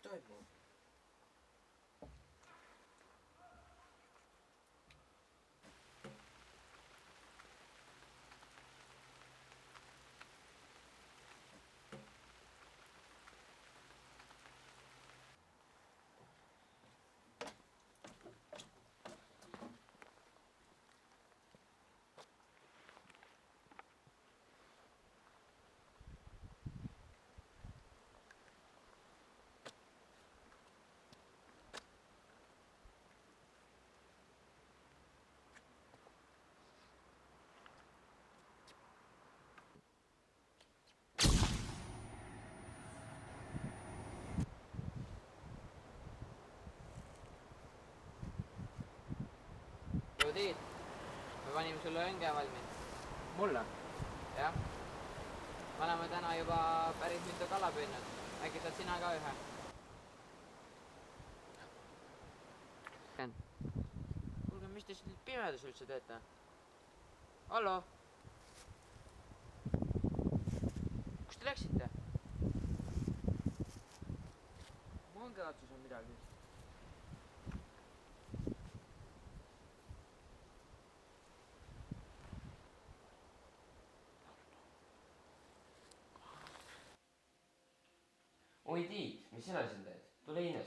toimub? Tiit, me panime sulle õnge valmis. Mulle? Jah. Me oleme täna juba päris mitu kala püüdnud. Äkki saad sina ka ühe? Kuulge, mis te siin pimedas üldse teete? Hallo? Kus te läksite? Mõnge otsus on midagi. Oi Tiit, mis sina siin teed? Tule Ines.